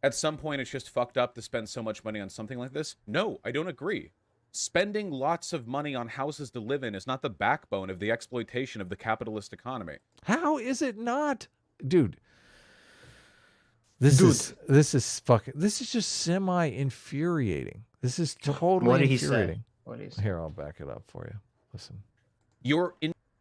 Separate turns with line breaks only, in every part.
At some point, it's just fucked up to spend so much money on something like this? No, I don't agree. Spending lots of money on houses to live in is not the backbone of the exploitation of the capitalist economy.
How is it not? Dude. This is just semi infuriating. This is totally
What did he
infuriating.
say? What did he say?
Here, I'll back it up for you. Listen.
You're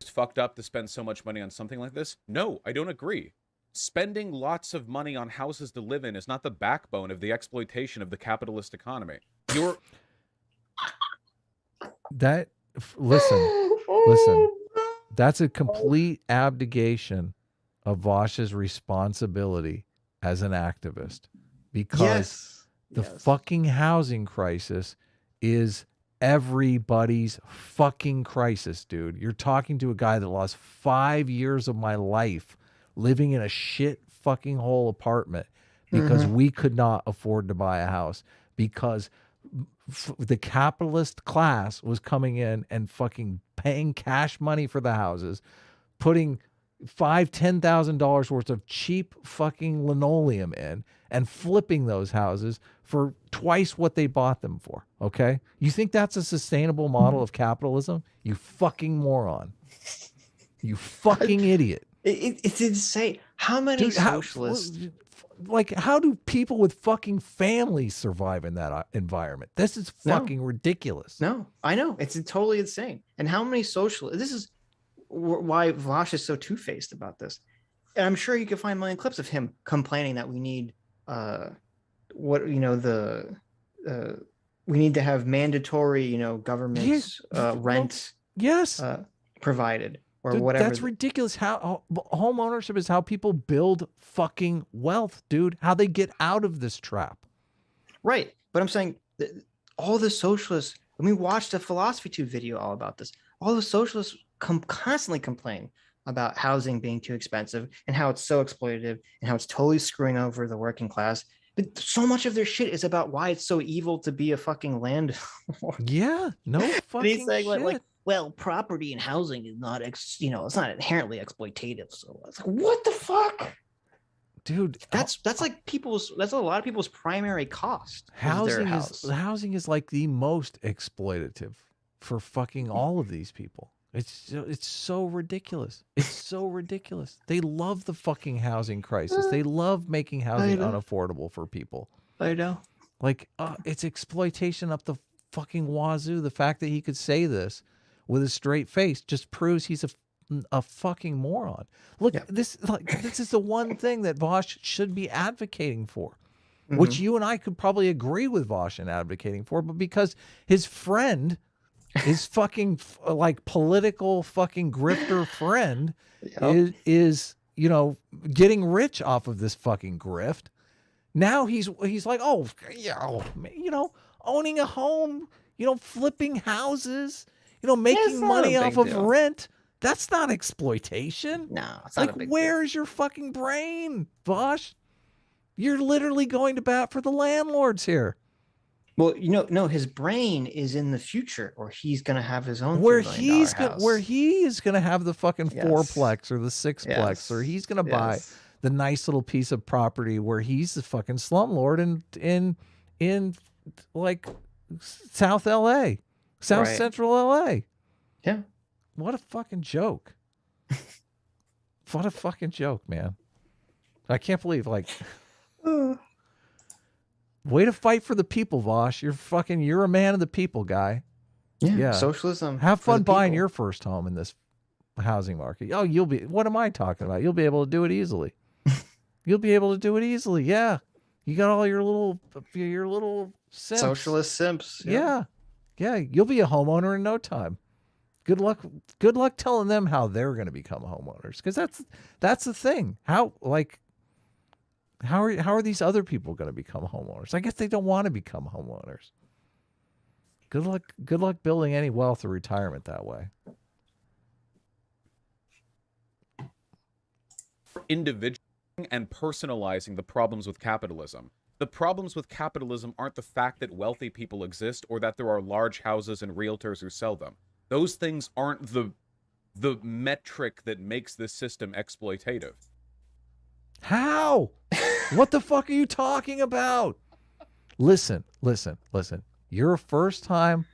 fucked up to spend so much money on something like this? No, I don't agree. Spending lots of money on houses to live in is not the backbone of the exploitation of the capitalist economy.
Listen. That's a complete abdication of Vaush's responsibility as an activist, because the fucking housing crisis is everybody's fucking crisis, dude. You're talking to a guy that lost 5 years of my life living in a shit fucking hole apartment because we could not afford to buy a house, because the capitalist class was coming in and fucking paying cash money for the houses, putting $5,000-$10,000 worth of cheap fucking linoleum in and flipping those houses for twice what they bought them for. Okay. You think that's a sustainable model of capitalism? You fucking moron. You fucking idiot.
It's insane. How many socialists?
How do people with fucking families survive in that environment? This is fucking ridiculous.
No, I know. It's totally insane. And how many socialists? This is why Vaush is so two-faced about this. And I'm sure you can find a million clips of him complaining that we need we need to have mandatory, government rent provided. Or
dude,
whatever.
That's ridiculous. How home ownership is how people build fucking wealth, dude. How they get out of this trap.
Right. But I'm saying all the socialists, we watched a Philosophy Tube video all about this. All the socialists constantly complain about housing being too expensive and how it's so exploitative and how it's totally screwing over the working class. But so much of their shit is about why it's so evil to be a fucking landlord.
Yeah, no fucking
he's saying,
shit.
like, well, property and housing is not, it's not inherently exploitative. So it's like, what the fuck,
dude?
That's like that's a lot of people's primary cost.
Housing is like the most exploitative for fucking all of these people. It's so ridiculous. It's so ridiculous. They love the fucking housing crisis. They love making housing unaffordable for people.
I know.
Like, it's exploitation up the fucking wazoo. The fact that he could say this with a straight face just proves he's a fucking moron. Look, this is the one thing that Vaush should be advocating for, which you and I could probably agree with Vaush in advocating for, but because his friend, his fucking political fucking grifter friend is getting rich off of this fucking grift. Now he's like, oh yeah, owning a home, flipping houses, making money off of rent. That's not exploitation.
No, it's not a big
where's your fucking brain, Vaush? You're literally going to bat for the landlords here.
Well, no, his brain is in the future, or he's going to have his own
where
$3
he is going to have the fucking fourplex or the sixplex, or he's going to buy the nice little piece of property where he's the fucking slumlord in like South LA, South Central LA.
Yeah.
What a fucking joke. What a fucking joke, man. I can't believe, way to fight for the people, Vaush. You're a man of the people, guy.
Yeah. Socialism.
Have fun buying your first home in this housing market. Oh, what am I talking about? You'll be able to do it easily. You'll be able to do it easily. Yeah. You got all your little simps.
Socialist simps.
Yeah. Yeah. You'll be a homeowner in no time. Good luck telling them how they're going to become homeowners. Cause that's the thing. How are these other people going to become homeowners? I guess they don't want to become homeowners. Good luck building any wealth or retirement that way.
Individualizing and personalizing the problems with capitalism. The problems with capitalism aren't the fact that wealthy people exist or that there are large houses and realtors who sell them. Those things aren't the metric that makes this system exploitative.
How? What the fuck are you talking about? Listen. You're a first-time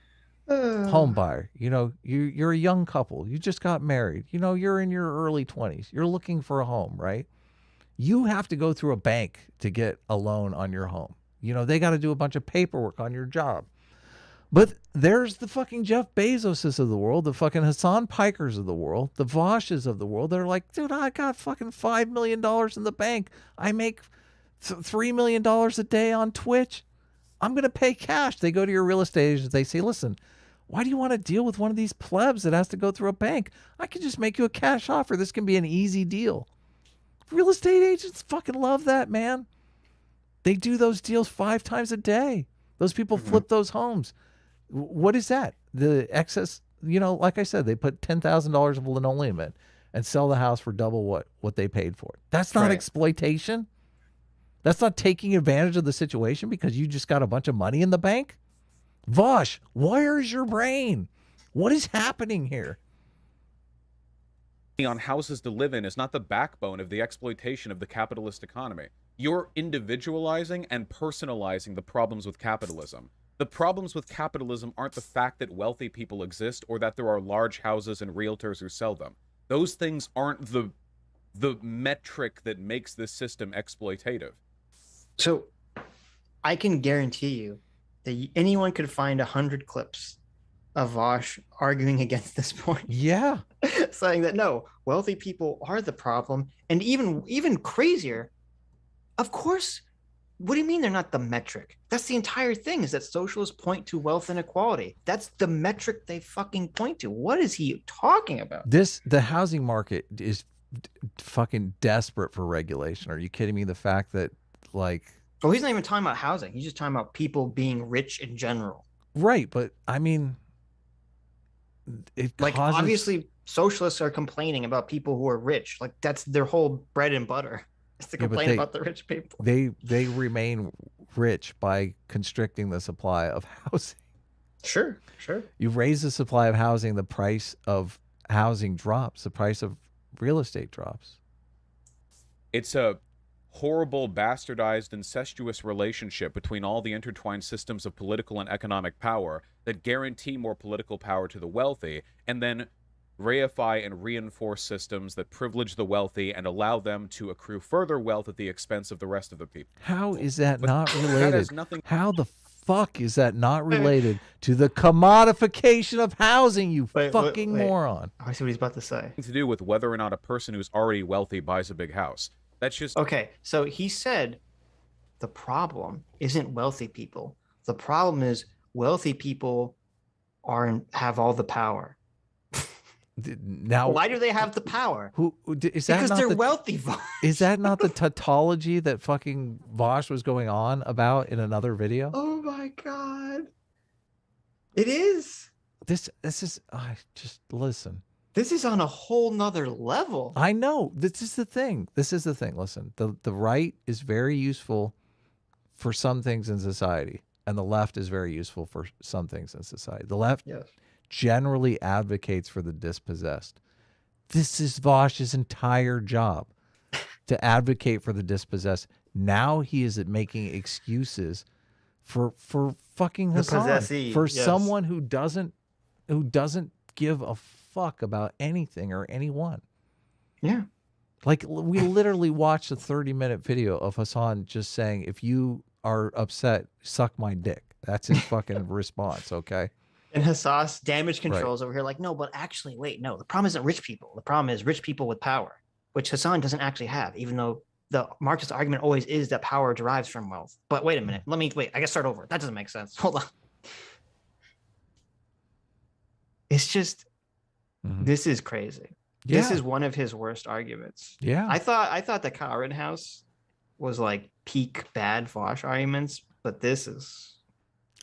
home buyer. You know, you're a young couple. You just got married. You know, you're in your early 20s. You're looking for a home, right? You have to go through a bank to get a loan on your home. You know, they got to do a bunch of paperwork on your job. But there's the fucking Jeff Bezoses of the world, the fucking Hassan Pikers of the world, the Vaushes of the world. They're like, dude, I got fucking $5 million in the bank. I make $3 million a day on Twitch. I'm going to pay cash. They go to your real estate agent. They say, listen, why do you want to deal with one of these plebs that has to go through a bank? I can just make you a cash offer. This can be an easy deal. Real estate agents fucking love that, man. They do those deals 5 times a day. Those people flip those homes. What is that? The excess, you know, like I said, they put $10,000 of linoleum in and sell the house for double what they paid for it. That's not exploitation. That's not taking advantage of the situation because you just got a bunch of money in the bank. Vaush, where is your brain? What is happening here?
On houses to live in is not the backbone of the exploitation of the capitalist economy. You're individualizing and personalizing the problems with capitalism. The problems with capitalism aren't the fact that wealthy people exist or that there are large houses and realtors who sell them. Those things aren't the metric that makes this system exploitative.
So I can guarantee you that anyone could find 100 clips of Vaush arguing against this point.
Yeah.
Saying that no, wealthy people are the problem. And even crazier, of course, what do you mean they're not the metric? That's the entire thing, is that socialists point to wealth inequality. That's the metric they fucking point to. What is he talking about?
The housing market is fucking desperate for regulation. Are you kidding me? The fact that, like,
oh, he's not even talking about housing. He's just talking about people being rich in general.
Right, but I mean,
like, obviously socialists are complaining about people who are rich. Like, that's their whole bread and butter, is to complain about the rich people.
They remain rich by constricting the supply of housing.
Sure.
You raise the supply of housing, the price of housing drops, the price of real estate drops.
It's a horrible, bastardized, incestuous relationship between all the intertwined systems of political and economic power that guarantee more political power to the wealthy, and then reify and reinforce systems that privilege the wealthy and allow them to accrue further wealth at the expense of the rest of the people.
How is that not related?
That has nothing.
How the fuck is that not related to the commodification of housing, you fucking moron?
I see what he's about to say.
To do with whether or not a person who's already wealthy buys a big house. That's just
okay. So he said the problem isn't wealthy people. The problem is wealthy people have all the power.
Now,
why do they have the power?
Who is that?
Because they're wealthy.
Is that not the tautology that fucking Vaush was going on about in another video?
Oh my god, it is.
This is. Just listen.
This is on a whole nother level.
I know. This is the thing. Listen, the right is very useful for some things in society, and the left is very useful for some things in society. The left generally advocates for the dispossessed. This is Vaush's entire job, to advocate for the dispossessed. Now he is making excuses for fucking Hassan, for someone who doesn't give a fuck about anything or anyone.
Yeah.
Like, we literally watched a 30-minute video of Hassan just saying, if you are upset, suck my dick. That's his fucking response, okay?
And Hassan's damage controls over here like, no, but actually, wait, no, the problem isn't rich people. The problem is rich people with power, which Hassan doesn't actually have, even though the Marxist argument always is that power derives from wealth. But wait a minute. I gotta start over. That doesn't make sense. Hold on. It's just, this is crazy. Yeah. This is one of his worst arguments.
Yeah.
I thought that Kyle Rittenhouse was like peak bad Vaush arguments, but this is.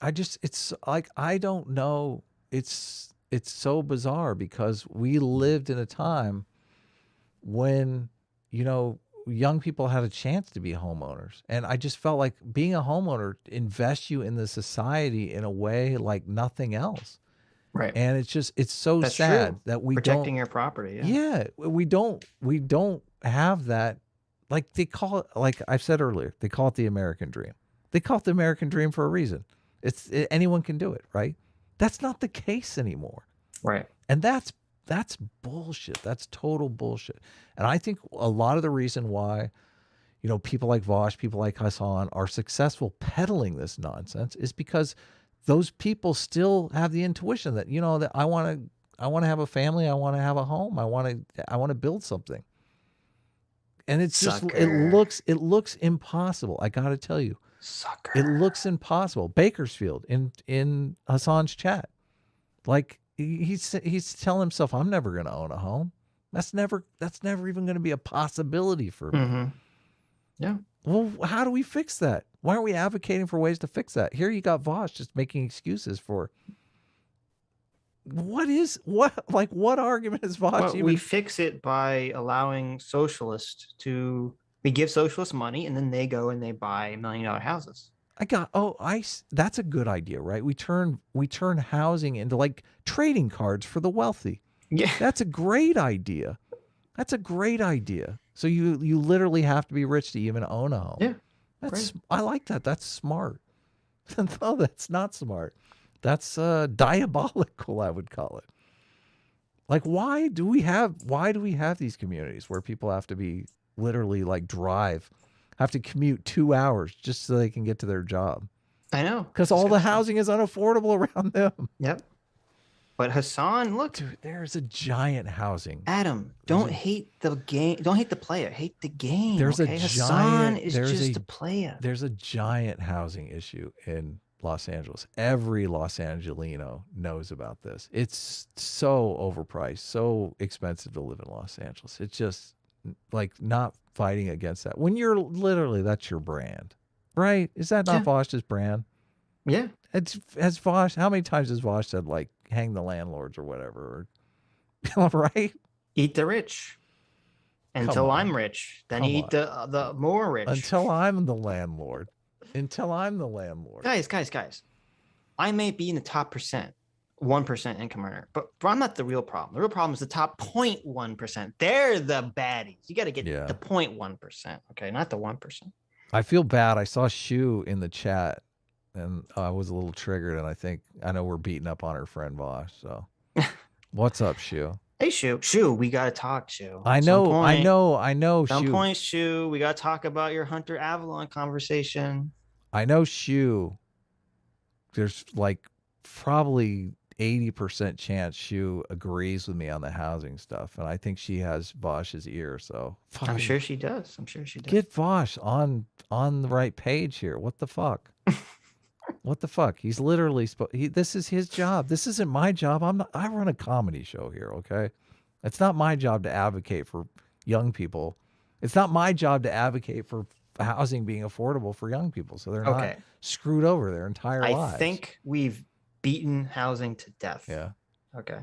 It's like, I don't know. It's so bizarre because we lived in a time when, young people had a chance to be homeowners. And I just felt like being a homeowner invests you in the society in a way like nothing else.
Right.
And it's so sad that we
protecting your property.
Yeah. We don't have that like they call it, like I've said earlier, they call it the American dream. They call it the American dream for a reason. Anyone can do it, right? That's not the case anymore.
Right.
And that's bullshit. That's total bullshit. And I think a lot of the reason why, you know, people like Vaush, people like Hassan are successful peddling this nonsense is because those people still have the intuition that, you know, that I want to have a family, I want to have a home, I want to build something. And it's just it looks impossible. I got to tell you.
Sucker.
It looks impossible. Bakersfield in Hassan's chat. Like he's telling himself, I'm never going to own a home. That's never even going to be a possibility for me.
Mm-hmm. Yeah.
Well, how do we fix that? Why aren't we advocating for ways to fix that? Here you got Vaush just making excuses for what argument is Vaush
Well,
even?
we fix it by allowing socialists we give socialists money and then they go and they buy $1 million houses.
That's a good idea, right? We turn housing into like trading cards for the wealthy.
Yeah.
That's a great idea. That's a great idea. So you literally have to be rich to even own a home.
Yeah.
I like that. That's smart. No, that's not smart. That's diabolical, I would call it. Like, why do we have these communities where people have to be literally like have to commute 2 hours just so they can get to their job?
I know.
Because all the housing is unaffordable around them.
Yep. But Hassan, look.
Dude, there's a giant housing.
Adam, don't hate the game. Don't hate the player. Hate the game.
There's
okay? Hassan is just a player.
There's a giant housing issue in Los Angeles. Every Los Angelino knows about this. It's so overpriced, so expensive to live in Los Angeles. It's just like not fighting against that. When you're literally, that's your brand, right? Is that not Vaush's brand?
Yeah.
Has Vaush, how many times has Vaush said like hang the landlords or whatever? Right?
Eat the rich. Until I'm rich. Then you eat the more rich.
Until I'm the landlord.
Guys. I may be in the top 1% income earner, but I'm not the real problem. The real problem is the top 0.1%. They're the baddies. You got to get the 0.1%. Okay, not the 1%.
I feel bad. I saw Shu in the chat and I was a little triggered, and I know we're beating up on her friend Vaush. So what's up, Shu?
Hey, Shu, we got to talk, Shu.
I know.
Some
Shu.
point, Shu, we got to talk about your Hunter Avalon conversation.
I know, Shu. There's like probably 80% chance Shu agrees with me on the housing stuff, and I think she has Vaush's ear. So
I'm sure she does.
Get Vaush on the right page here. What the fuck? What the fuck? He's literally this is his job. This isn't my job. I run a comedy show here, okay? It's not my job to advocate for young people. It's not my job to advocate for housing being affordable for young people so they're not screwed over their entire lives.
I think we've beaten housing to death.
Yeah.
Okay.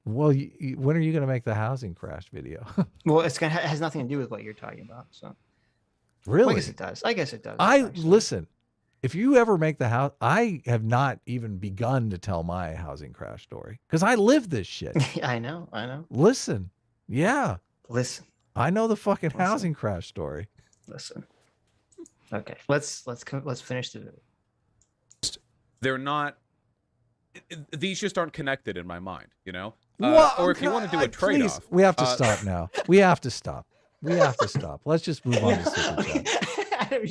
Well, when are you going to make the housing crash video?
Well, it has nothing to do with what you're talking about. So
really,
well, I guess it does.
Listen. If you ever make the house, I have not even begun to tell my housing crash story because I live this shit.
I know.
Listen. Yeah.
Listen.
I know the fucking housing crash story.
Listen. Okay. Let's finish the video.
They're not. These just aren't connected in my mind, you know. Or if you want to do a trade-off,
we have to stop now. We have to stop. Let's just move on to super chats.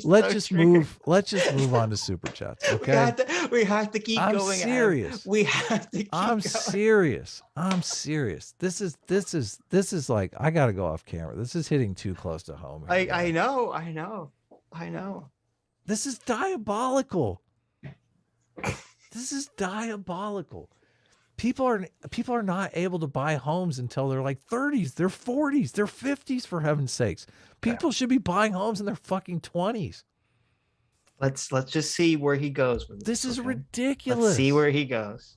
Let's just move on to super chats. Okay.
We have to keep going.
I'm serious.
We have to keep
I'm serious. This is like, I gotta go off camera. This is hitting too close to home.
I know.
This is diabolical. People are not able to buy homes until they're like 30s, their 40s, their 50s, for heaven's sakes. People should be buying homes in their fucking 20s.
Let's just see where he goes with
this. Is ridiculous.
Let's see where he goes.